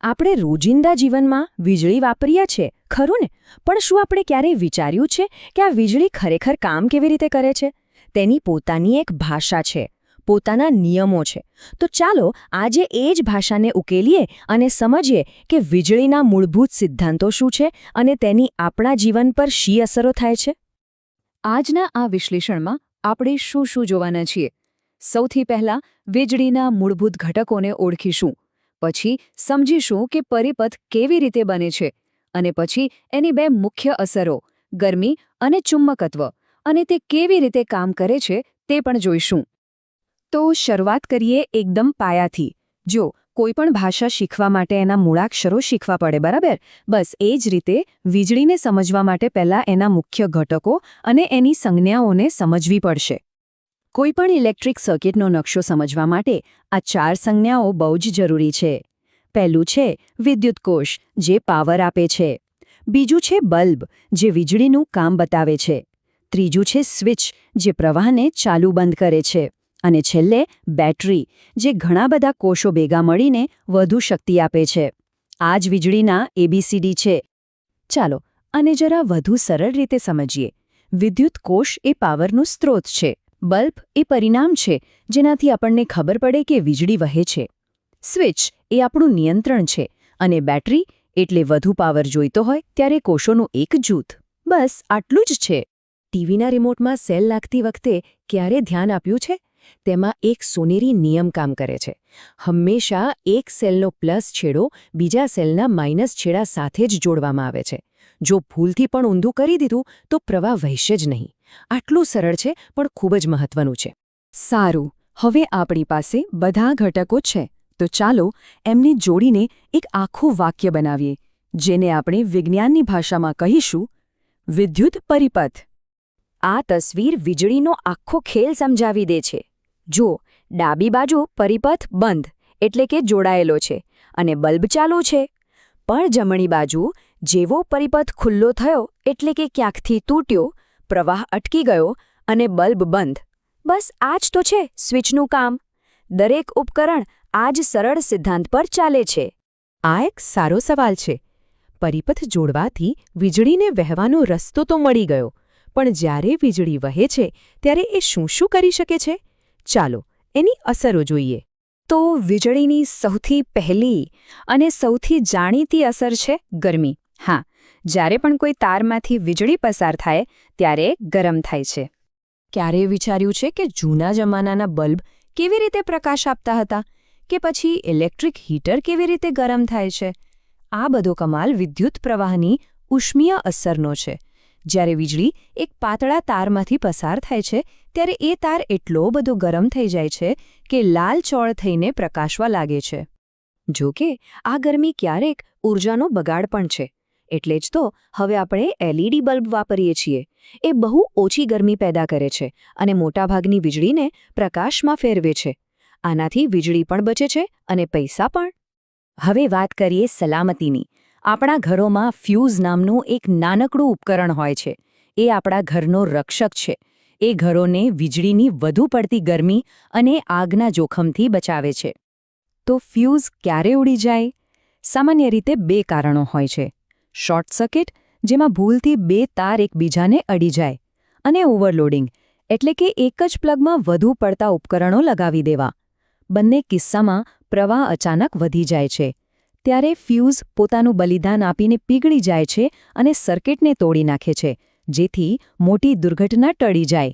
આપણે રોજિંદા જીવનમાં વીજળી વાપરીએ છીએ ખરું ને, પણ શું આપણે ક્યારેય વિચાર્યું છે કે આ વીજળી ખરેખર કામ કેવી રીતે કરે છે? તેની પોતાની એક ભાષા છે, પોતાના નિયમો છે. તો ચાલો આજે એ જ ભાષાને ઉકેલીએ અને સમજીએ કે વીજળીના મૂળભૂત સિદ્ધાંતો શું છે અને તેની આપણા જીવન પર શી અસરો થાય છે. આજના આ વિશ્લેષણમાં આપણે શું જોવાના છીએ? સૌથી પહેલા વીજળીના મૂળભૂત ઘટકોને ઓળખીશું, પછી સમજીશું કે પરિપથ કેવી રીતે બને છે, અને પછી એની બે મુખ્ય અસરો ગરમી અને ચુંબકત્વ, અને તે કેવી રીતે કામ કરે છે તે પણ જોઈશું. તો શરૂઆત કરીએ એકદમ પાયાથી. જો કોઈપણ ભાષા શીખવા માટે એના મૂળાક્ષરો શીખવા પડે, બરાબર? બસ એ જ રીતે વીજળીને સમજવા માટે પહેલાં એના મુખ્ય ઘટકો અને એની સંજ્ઞાઓને સમજવી પડશે. કોઈપણ ઇલેક્ટ્રિક સર્કિટનો નકશો સમજવા માટે આ 4 સંજ્ઞાઓ બહુ જ જરૂરી છે. પહેલું છે વિદ્યુત કોષ, જે પાવર આપે છે. બીજું છે બલ્બ, જે વીજળીનું કામ બતાવે છે. ત્રીજું છે સ્વિચ, જે પ્રવાહને ચાલુ બંધ કરે છે. અને છેલ્લે બેટરી, જે ઘણા બધા કોષો ભેગા મળીને વધુ શક્તિ આપે છે. આ જ વીજળીના ABCD છે. ચાલો આને જરા વધુ સરળ રીતે સમજીએ. વિદ્યુત કોષ એ પાવરનું સ્ત્રોત છે. બલ્બ એ પરિણામ છે જેનાથી આપણને ખબર પડે કે વીજળી વહે છે. સ્વિચ એ આપણું નિયંત્રણ છે, અને બેટરી એટલે વધુ પાવર જોઈતો હોય ત્યારે કોષોનું એક જૂથ. બસ આટલું જ છે. ટીવીના રિમોટમાં સેલ લાગતી વખતે ક્યારે ધ્યાન આપ્યું છે? તેમાં એક સોનેરી નિયમ કામ કરે છે. હંમેશા એક સેલનો પ્લસ છેડો બીજા સેલના માઇનસ છેડા સાથે જ જોડવામાં આવે છે. જો ભૂલથી પણ ઊંધું કરી દીધું તો પ્રવાહ વહેશે જ નહીં. આટલું સરળ છે, પણ ખૂબ જ મહત્વનું છે. સારું, હવે આપણી પાસે બધા ઘટકો છે, તો ચાલો એમને જોડીને એક આખું વાક્ય બનાવીએ, જેને આપણે વિજ્ઞાનની ભાષામાં કહીશું વિદ્યુત પરિપથ. આ તસવીર વીજળીનો આખો ખેલ સમજાવી દે છે. જો ડાબી બાજુ પરિપથ બંધ એટલે કે જોડાયેલો છે અને બલ્બ ચાલુ છે, પણ જમણી બાજુ જેવો પરિપથ ખુલ્લો થયો એટલે કે ક્યાંકથી તૂટ્યો, પ્રવાહ અટકી ગયો અને બલ્બ બંધ. બસ આ જ તો છે સ્વિચનું કામ. દરેક ઉપકરણ આ જ સરળ સિદ્ધાંત પર ચાલે છે. આ એક સારો સવાલ છે. પરિપથ જોડવાથી વીજળીને વહેવાનો રસ્તો તો મળી ગયો, પણ જ્યારે વીજળી વહે છે ત્યારે એ શું કરી શકે છે? ચાલો એની અસરો જોઈએ. તો વીજળીની સૌથી પહેલી અને સૌથી જાણીતી અસર છે ગરમી. હા, જ્યારે પણ કોઈ તારમાંથી વીજળી પસાર થાય ત્યારે ગરમ થાય છે. ક્યારેય વિચાર્યું છે કે જૂના જમાનાના બલ્બ કેવી રીતે પ્રકાશ આપતા હતા, કે પછી ઇલેક્ટ્રિક હીટર કેવી રીતે ગરમ થાય છે? આ બધો કમાલ વિદ્યુત પ્રવાહની ઉષ્મીય અસરનો છે. જ્યારે વીજળી એક પાતળા તારમાંથી પસાર થાય છે ત્યારે એ તાર એટલો બધો ગરમ થઈ જાય છે કે લાલચોળ થઈને પ્રકાશવા લાગે છે. જો કે આ ગરમી ક્યારેક ઊર્જાનો બગાડ પણ છે. એટલે જ તો હવે આપણે LED બલ્બ વાપરીએ છીએ. એ બહુ ઓછી ગરમી પેદા કરે છે અને મોટાભાગની વીજળીને પ્રકાશમાં ફેરવે છે. આનાથી વીજળી પણ બચે છે અને પૈસા પણ. હવે વાત કરીએ સલામતીની. આપણા ઘરોમાં ફ્યુઝ નામનું એક નાનકડું ઉપકરણ હોય છે. એ આપણા ઘરનો રક્ષક છે. એ ઘરોને વીજળીની વધુ પડતી ગરમી અને આગના જોખમથી બચાવે છે. તો ફ્યુઝ ક્યારે ઉડી જાય? સામાન્ય રીતે 2 કારણો હોય છે. શોર્ટ સર્કિટ, જેમાં ભૂલથી 2 તાર એકબીજાને અડી જાય, અને ઓવરલોડિંગ, એટલે કે એક જ પ્લગમાં વધુ પડતા ઉપકરણો લગાવી દેવા. બંને કિસ્સામાં પ્રવાહ અચાનક વધી જાય છે. ત્યારે ફ્યુઝ પોતાનું બલિદાન આપીને પીગળી જાય છે અને સર્કિટને તોડી નાખે છે, જેથી મોટી દુર્ઘટના ટળી જાય.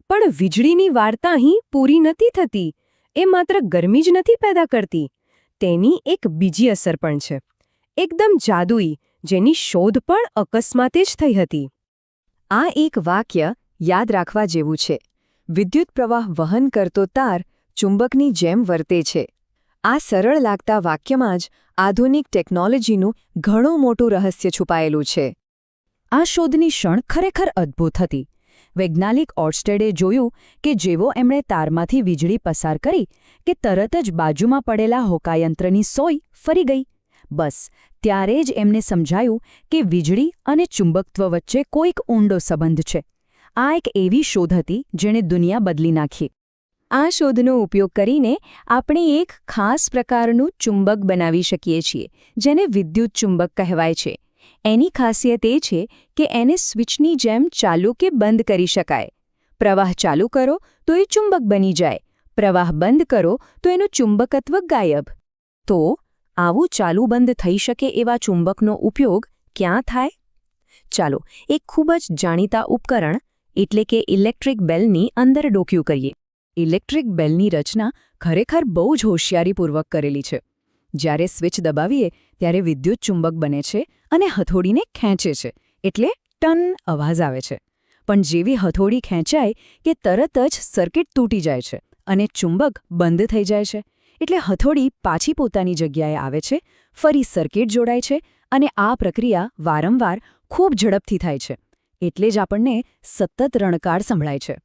પણ વીજળીની વાર્તા અહીં પૂરી નથી થતી. એ માત્ર ગરમી જ નથી પેદા કરતી. તેની એક બીજી અસર પણ છે, એકદમ જાદુઈ, જેની શોધ પણ અકસ્માતે જ થઈ હતી. આ એક વાક્ય યાદ રાખવા જેવું છે. વિદ્યુત પ્રવાહ વહન કરતો તાર ચુંબકની જેમ વર્તે છે. આ સરળ લાગતા વાક્યમાં જ આધુનિક ટેકનોલોજીનું ઘણું મોટું રહસ્ય છુપાયેલું છે. આ શોધની ક્ષણ ખરેખર અદ્ભુત હતી. વૈજ્ઞાનિક ઓર્સ્ટેડે જોયું કે જેવો એમણે તારમાંથી વીજળી પસાર કરી કે તરત જ બાજુમાં પડેલા હોકાયંત્રની સોય ફરી ગઈ. બસ ત્યારે જ એમને સમજાયું કે વીજળી અને ચુંબકત્વ વચ્ચે કોઈક ઊંડો સંબંધ છે. આ એક એવી શોધ હતી જેણે દુનિયા બદલી નાખી. આ શોધનો ઉપયોગ કરીને આપણે એક ખાસ પ્રકારનું ચુંબક બનાવી શકીએ છીએ જેને વિદ્યુત ચુંબક કહેવાય છે. એની ખાસિયત એ છે કે એને સ્વિચની જેમ ચાલુ કે બંધ કરી શકાય. પ્રવાહ ચાલુ કરો તો એ ચુંબક બની જાય, પ્રવાહ બંધ કરો તો એનું ચુંબકત્વ ગાયબ. તો આવું ચાલુ બંધ થઈ શકે એવા ચુંબકનો ઉપયોગ ક્યાં થાય? ચાલો એક ખૂબ જ જાણીતા ઉપકરણ એટલે કે ઇલેક્ટ્રિક બેલની અંદર ડોક્યું કરીએ. ઇલેક્ટ્રિક બેલની રચના ખરેખર બહુ જ હોશિયારીપૂર્વક કરેલી છે. જ્યારે સ્વિચ દબાવીએ ત્યારે વિદ્યુત ચુંબક બને છે અને હથોડીને ખેંચે છે, એટલે ટન અવાજ આવે છે. પણ જેવી હથોડી ખેંચાય કે તરત જ સર્કિટ તૂટી જાય છે અને ચુંબક બંધ થઈ જાય છે. એટલે હથોડી પાછી પોતાની જગ્યાએ આવે છે, ફરી સર્કિટ જોડાય છે અને આ પ્રક્રિયા વારંવાર ખૂબ ઝડપથી થાય છે. એટલે જ આપણને સતત રણકાર સંભળાય છે.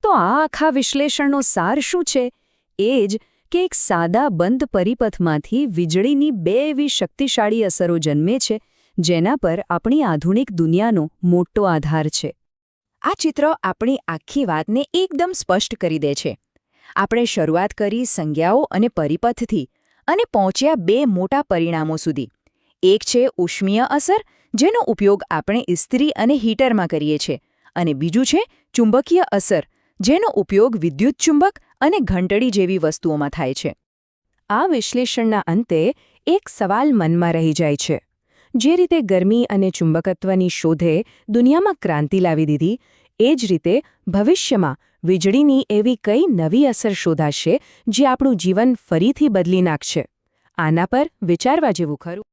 તો આ આખા વિશ્લેષણનો સાર શું છે? એ જ કે એક સાદા બંધ પરિપથમાંથી વીજળીની બે એવી શક્તિશાળી અસરો જન્મે છે જેના પર આપણી આધુનિક દુનિયાનો મોટો આધાર છે. આ ચિત્ર આપણી આખી વાતને એકદમ સ્પષ્ટ કરી દે છે. આપણે શરૂઆત કરી સંજ્ઞાઓ અને પરિપથથી અને પહોંચ્યા બે મોટા પરિણામો સુધી. એક છે ઉષ્મીય અસર, જેનો ઉપયોગ આપણે ઇસ્ત્રી અને હીટરમાં કરીએ છીએ, અને બીજું છે ચુંબકીય અસર, જેનો ઉપયોગ વિદ્યુત ચુંબક અને ઘંટડી જેવી વસ્તુઓમાં થાય છે. આ વિશ્લેષણના અંતે એક સવાલ મનમાં રહી જાય છે. જે રીતે ગરમી અને ચુંબકત્વની શોધે દુનિયામાં ક્રાંતિ લાવી દીધી, એ જ રીતે ભવિષ્યમાં વીજળીની એવી કઈ નવી અસર શોધાશે જે આપણું જીવન ફરીથી બદલી નાખશે. આના પર વિચારવા જેવું ખરું.